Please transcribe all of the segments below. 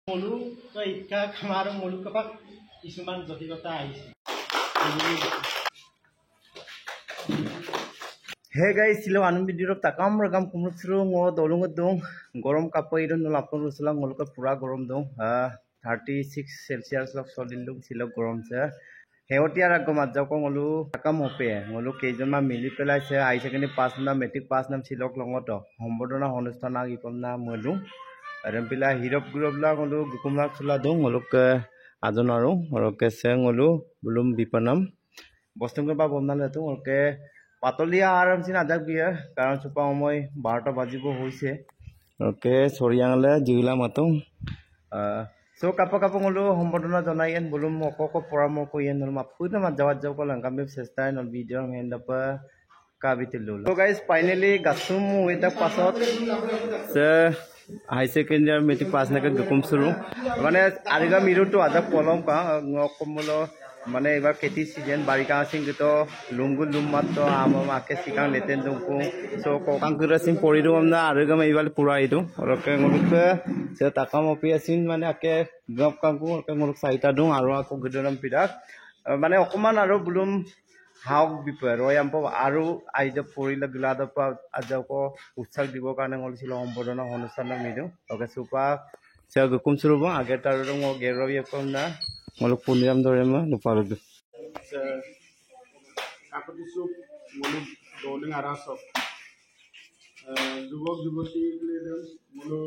মলু তো ইকা খামাৰ মলু কপাক কিছুমান জটিলতা আহিছে hey guys silo anum video takam ragam kumrusru ngo dolung dong gorom kapai don lapon rusula ngolka pura gorom dong 36 celsius lok solilung silo gorom se heotia ragam ajau ko ngolu takam hope ngolu kejama mili pelaise ai secondary pass na metric pass nam silok longoto hombodona honustana gikomna molu rempila hirop gurobla ngolu gukumla chula dong ngoluk ajonaru oroke se ngolu bulum bipanam bostong ba bomnal tu ngolke পাতলিয়া আৰামসি নাযাক বিয়া কাৰণ চুপা সময় 12টা বাজিব হৈছে okay সৰিয়াংলে জিলা মাতো so cup ngolo সম্বোধনা জনাইন বলুম অকক পৰামৰ্শ coin নল মাফুইনা মা যাওয়াত যাও কলংকামে চেষ্টাই নল ভিডিও হেন্দপা কাবিতিলু সো গাইস ফাইনালি গাছুম ওইটা পাছত সে হাই সেকেন্ডারি মেট্রিক পাস নাকে গকুম সুরু মানে আরিগা মিরুটো আদা পলম কা ngokমলো মানে এবার খেতি সিজন বারিকা সিং তো লুঙ্গু লুম্মাত তো আমাকে সিকাং লেতেন দংকু সো কোকাংকুরা সিং পড়িরু আমনা আরগম এইবাল পুরাইদু ওরকে ngoluk সে তাকাম অপিয়াসিন মানে আকে গপ কাংকু ওরকে ngoluk সাইতা দং আরো আকো গদরম পিদাক মানে অকমান আরো বুলুম হাওক বিপৰ ৰয়াম্প আৰু আইদা পৰিলা গলাদপা আজাকো উৎসাহ দিব কাৰণে ngolছিল সম্বোধনা অনুষ্ঠান মিদু ওকে সুপা সে গকুম সুরব আগে তার রং গেরবি কমনা ngoluk puniram dorema luparudu কাকতিসু মলু দৌলিং আরাসক যুবক যুবতী মলু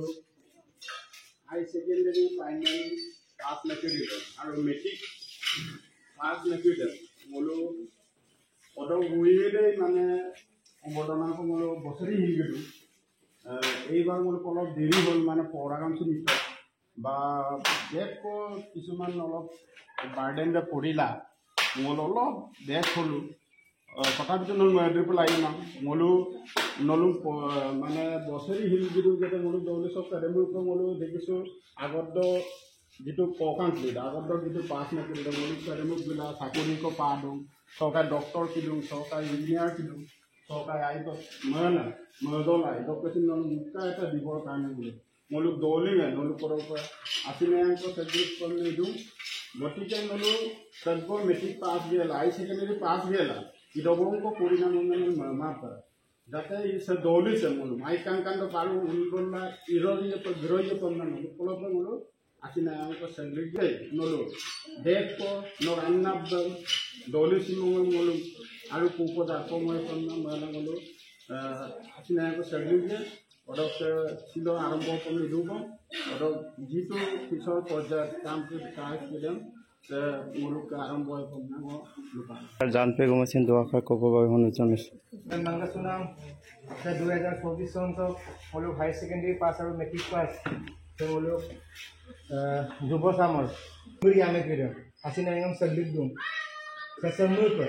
হাই সেকেন্ডারি ফাইনাল পাস নাকিৰিল আৰু মেট্ৰিক পাস নাকিৰিল মলু পদক গুইৰে মানে সম্বোধনা মলু বছৰি হিগিলো এইবাৰ মলু অলপ দেৰি হ'ল মানে পঢ়াকামটো নিশ্চয় বা দেখো কিছুমান অলপ বাৰ্ডেন যে পৰিলা মল অলপ দেখ হলো তথাপিতো নল ময়দৰ পেলাই না মলু নলু মানে বছৰি হিল যিটো যেতে মলু দৌলে সব কাৰেমুৰ মলু দেখিছো আগত যিটো ককাংক্লিড আগত যিটো পাছ নকৰিল মলু কাৰেমুৰ বিলা চাকৰিক পা দং চৰকাৰী ডক্টৰ কিদুং চৰকাৰী ইঞ্জিনিয়াৰ কিদুং চৰকাৰী আইত ময়দল আই ডক্টৰ নল মুক্তা এটা দিবৰ কাৰণে বুলি মলুক দৌলিং নলু পৰপৰা আসিনায়ক সাবজেক্ট কম নিদু গতিকে নলু সর্ব মেট্রিক পাস গেলা হাই সেকেন্ডারি পাস গেলা ইদবঙ্ক পরিণাম মাপ যাতে সে দৌলিছে মলু মাই কাঙ্কান্দ পারু উলগল্লা ইরোয়ে গ্রোয়ে পন্না নলু পলপ মলু আসিনায়ক সাবজেক্ট নলু দেখো নর আন্নাব দৌলিছি মলু আৰু কুপদা কময় পন্না মলা মলু আসিনায়ক সাবজেক্ট ওদক ছিল আৰম্ভ কৰে দিব ওদক যেটো পিছৰ পৰ্যায়ত কাম কৰিম মুলুক আৰম্ভ কৰিব লুকা জানপে গমছেন দোয়াখা কব বাবে শুনিছনিস মাংগাসুনাম 2024 চন তো মুলুক হাই সেকেন্ডারি পাস আৰু মেট্ৰিক পাস তো মুলুক যুব সামর পুরি আমি কিরে আসিনা এম সলিক দুম সসমুক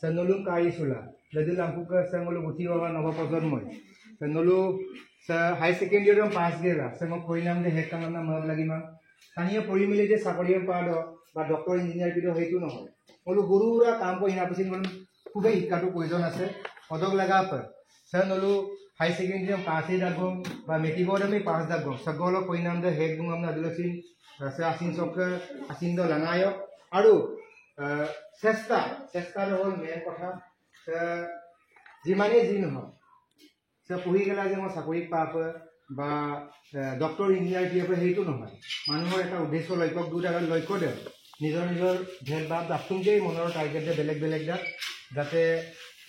সনলুম কাইসুলা যদি লাম্পুকা সঙ্গলু গুটি বাবা নব প্রজন্ময় নলু হাই সেকেন্ডারি পাস গেলা সে মোক পরিণাম দে হেকাম না মগ লাগিমা স্থানীয় পরিমিলে যে চাকরি পাদ বা ডক্টর ইঞ্জিনিয়ার বিদ হেতু নহয় বলো গুরুরা কাম পহিনা পিছিন বলো খুবই শিক্ষাটো প্রয়োজন আছে পদক লাগা পর সে নলু হাই সেকেন্ডারি পাসই দাগম বা মেট্রিকর আমি পাস দাগম সকল পরিণাম দে হেক গুম আমনা দিলছিন সে আসিন চক আসিন দ লাঙায়ক আৰু চেষ্টাৰ হল মেন কথা যিমানে যি নহয় সে পঢ়ি গেলা যে মই চাকৰি পাপ বা ডক্টৰ ইঞ্জিনিয়াৰ দিয়ে সেইটো নহয় মানুহৰ এটা উদ্দেশ্য লক্ষ্য দুটা লক্ষ্য দে নিজৰ নিজৰ ভেদ ভাৱ দাপটোংকেই মনৰ টাৰ্গেট দে বেলেগ বেলেগ যাতে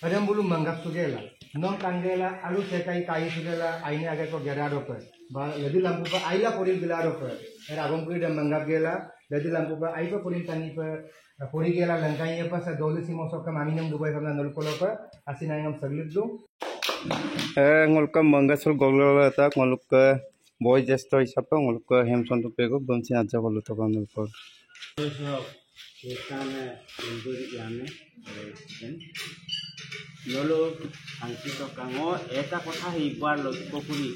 হৰেম বোলো মংগাপ চুগেলা নম কাংগেলা আৰু চেকাই কাই চুগেলা আইনে আগে তো গেৰাৰ ওপৰ বা যদি লাম্পু পা আইলা পৰি গেলাৰ ওপৰ এৰ আগম কৰি দে মংগাপ গেলা যদি লাম্পু পা আইটো পৰি টানি পৰ পৰি গেলা লংকাইয়ে পাছ দৌলসি মসক মামিনম দুবাই ভাবনা নলকলক আসিনায়ম সগলিত দু ngolka mangasol goglala ta ngolka boy gestor hisapta ngolka hemchand pego bamsi aja golu to ganul por এখানে ইনজুরি জানে নলো আংকিত কাঙো এটা কথা এইবাৰ লক্ষ্য কৰি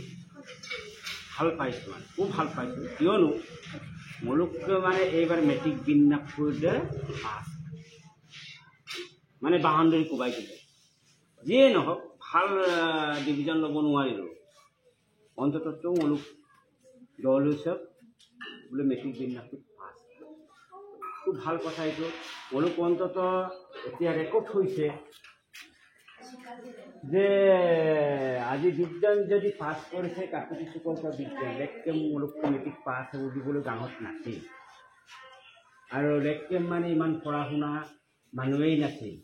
ভাল পাইছো মানে খুব ভাল পাইছো কিয়নো মুলুককে মানে এইবাৰ মেট্ৰিক বিন্যাস কৰিলে পাছ মানে বাউণ্ডাৰী কোবাই দিলে যিয়ে নহওক ভাল ডিভিজন ল'ব নোৱাৰিলোঁ অন্ততঃ মুলুক দল হিচাপ বোলে মেট্ৰিক বিন্যাসটোত পাছ। খুব ভাল কথা এইটো। মোলোক অন্তত এতিয়া ৰেকৰ্ড হৈছে যে আজি বিজ্ঞান যদি পাছ কৰিছে কাকতি চুকল্পা বিজ্ঞান লেটকেম মোলোক মেট্ৰিক পাছ হ'ব দিবলৈ গাঁৱত নাছিল। আৰু লেটকেম মানে ইমান পঢ়া শুনা মানুহেই নাছিল।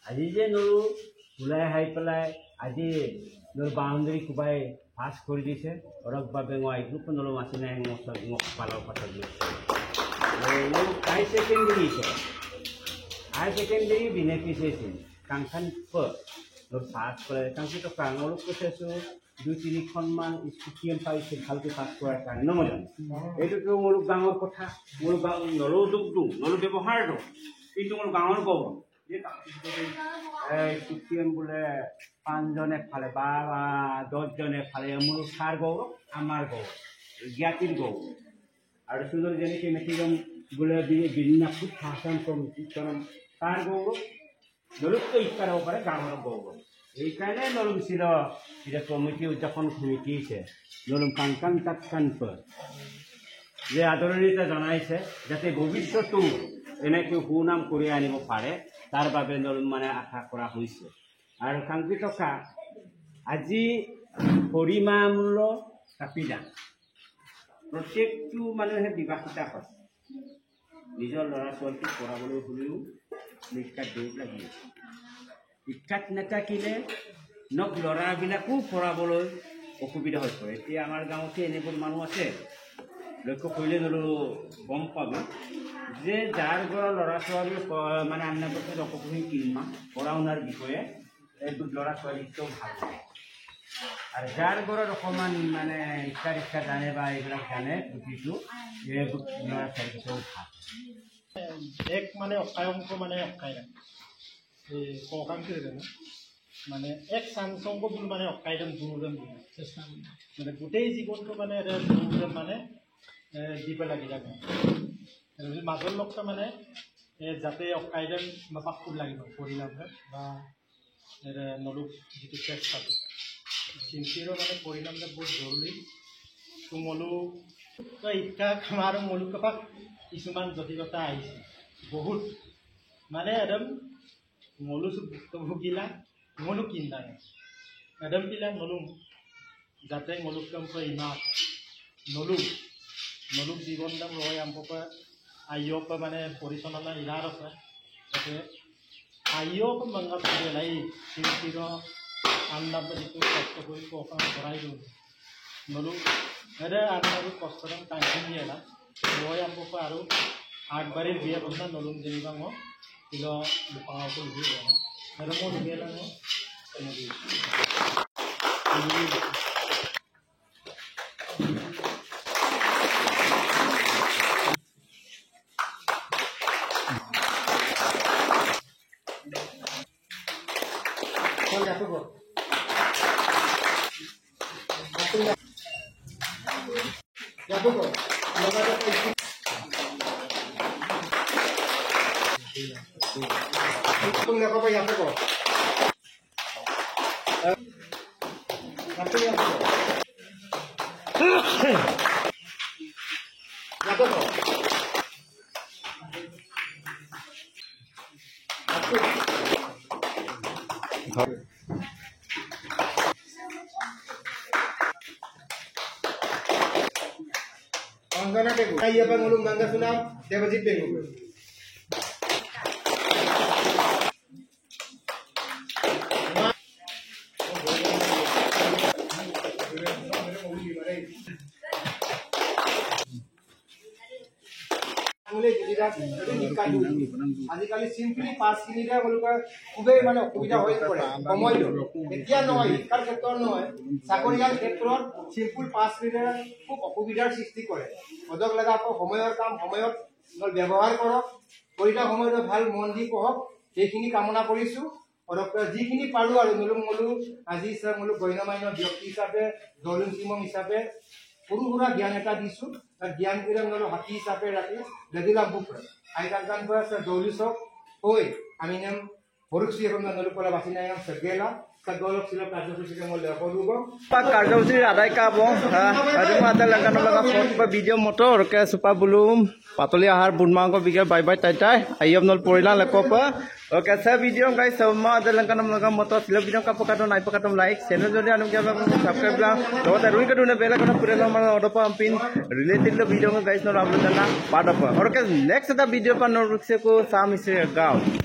আজি যে নৰো ওলাই আহি পেলাই আজি নৰো বাউণ্ডেৰী কোবাই পাছ কৰি দিছে অলপ বাবে মই এইটো নলো মাছি নাই মোক পালৰ কথা দিছে। হাই সেকেন্ডাৰী বেনিফিচিয়েছিল কাংখান পাছ কৰে কাংকি টকা অলপ কৈছোঁ 2-3খনমান স্কুটিয়েন পাইছিল ভালকৈ পাছ কৰাৰ কাৰণে নহয় জানো। এইটোতো মোৰ গাঁৱৰ কথা, মোৰ গাঁও নলো দুখ দিওঁ নলো ব্যৱহাৰ দিওঁ, কিন্তু মোৰ গাঁৱৰ গৌৰৱ যে স্কুটিয়েন বোলে 5জন এফালে বা 10জন এফালে মোৰ ছাৰ গৌৰৱ, আমাৰ গৌৰৱ, জ্ঞাতিৰ গৌৰৱ। আৰু সুন্দৰ যেনেকৈ মেট্ৰিকম বোলে বিন্যাসটোত শাসন কমিটিখন তাৰ গৌৰৱ নলুকটো ইচ্ছা হ'ব পাৰে গাঁৱৰ গৌৰৱ। এইকাৰণে নলুম ছিল এতিয়া কমিটি উদযাপন সমিতি হৈছে নলুম কাংকান তাৎকান্ত যে আদৰণিতা জনাইছে যাতে ভৱিষ্যতো এনেকৈ সুনাম কৰি আনিব পাৰে তাৰ বাবে নলুম মানে আশা কৰা হৈছে। আৰু কাংকি টকা আজি পৰিমামূল্য কাপিলা প্ৰত্যেকটো মানুহে বিবাহিতা হয়। নিজৰ ল'ৰা ছোৱালীক পঢ়াবলৈ হ'লেও শিক্ষাত দিব লাগিব। শিক্ষাত নাথাকিলে নক ল'ৰাবিলাকো পঢ়াবলৈ অসুবিধা হৈ পৰে। এতিয়া আমাৰ গাঁৱতে এনেবোৰ মানুহ আছে লক্ষ্য কৰিলে নলো গম পাব যে যাৰ ঘৰৰ ল'ৰা ছোৱালী মানে আন্না বছৰ অসুবিধা কিনমা পঢ়া শুনাৰ বিষয়ে এইবোৰ ল'ৰা ছোৱালীকেও ভাল লাগে। আৰু যাৰ ঘৰত অকণমান মানে ইচ্ছা জানে বা এইবিলাক জানে বুদ্ধিটো এইবোৰ ল'ৰা ছোৱালীকেও ভাল। এক মানে অকায়ংক মানে অকাইৰা এই ককাংশ মানে এক চাংচংক বুলি মানে অকাইদম দুজন চেষ্টা মানে গোটেই জীৱনটো মানে দুজন মানে দিব লাগি যাব মাজৰ লগটা মানে যাতে অকাইদম নাপাকটো লাগিব পৰিণাম বা নলুক যিটো চেষ্টাটো চিন্তিৰ মানে পৰিণামটা বহুত জৰুৰী। তো মলুক ইচ্ছা আমাৰ মলুক কাপাক কিছুমান জটিলতা আহিছে বহুত মানে একদম মলু ভুগিলা মলু কিনা একদম পিলা নলুম যাতে মলুক ইমা নলুক নলুক জীৱন দাম ৰয় আম্পক আইয়ক মানে পৰিচালনা ইলাৰ আছে যাতে আইয়ক মংগা পেলাই চিন্তিৰ আন্দাম যিটো কষ্ট কৰি কখন ভৰাই দিওঁ নলুক এৰে আন্দাবোৰ কষ্টদাম টাইম দিয়ে না ৰয় আম্পক আৰু আগবাড়ি বিয়ে বন্ধা নলুম যেনিবা মই কিল পাওয়াকে দিয়ে না এর মো দিয়ে না Angkana Tegu. Iya bang ulung bangga sunam Devajit Tegu. আজিকালি চিম্পলি 5 কিনিলে বলবা খুবেই মানে অসুবিধা হৈ পৰে সময় এতিয়া নহয় শিক্ষাৰ ক্ষেত্ৰত নহয় চাকৰিয়াৰ ক্ষেত্ৰত চিম্পল 5 কিনিলে খুব অসুবিধাৰ সৃষ্টি কৰে অদক লগা সময়ৰ কাম সময়ত ব্যৱহাৰ কৰক পৰিণা সময়ত ভাল মন দি পঢ়ক সেইখিনি কামনা কৰিছো অদক যিখিনি পাৰো আৰু মলু আজি স্যাৰ মলু গণমান্য ব্যক্তি হিচাপে দলুন টিমম হিচাপে সৰু সুৰা জ্ঞান এটা দিছো আর জ্ঞান করে নলো হাতি হিসাবে রাখি দিলাম বুক আইকান করে দৌলিসক হই আমি নাম ভরুক্সি এবং নলো কলা বাসিনা নাম সগেলা sagolok sila karsapuri ka mo lepo Pak karsapuri adai ka bong adu ada langkan laga foto ba video motor ke supa bulum patoli ahar bunmang ko bigel bye bye tai tai ayam nol porila lekopa oke sa video guys sama ada langkan laga motor sila video ka pakato nai pakato like channel jodi anu kya subscribe la to ta rui ka dune bela kana purela mana odopa ampin related la video guys no upload na pada pa oke next da video pa no rukse ko sam isre gaon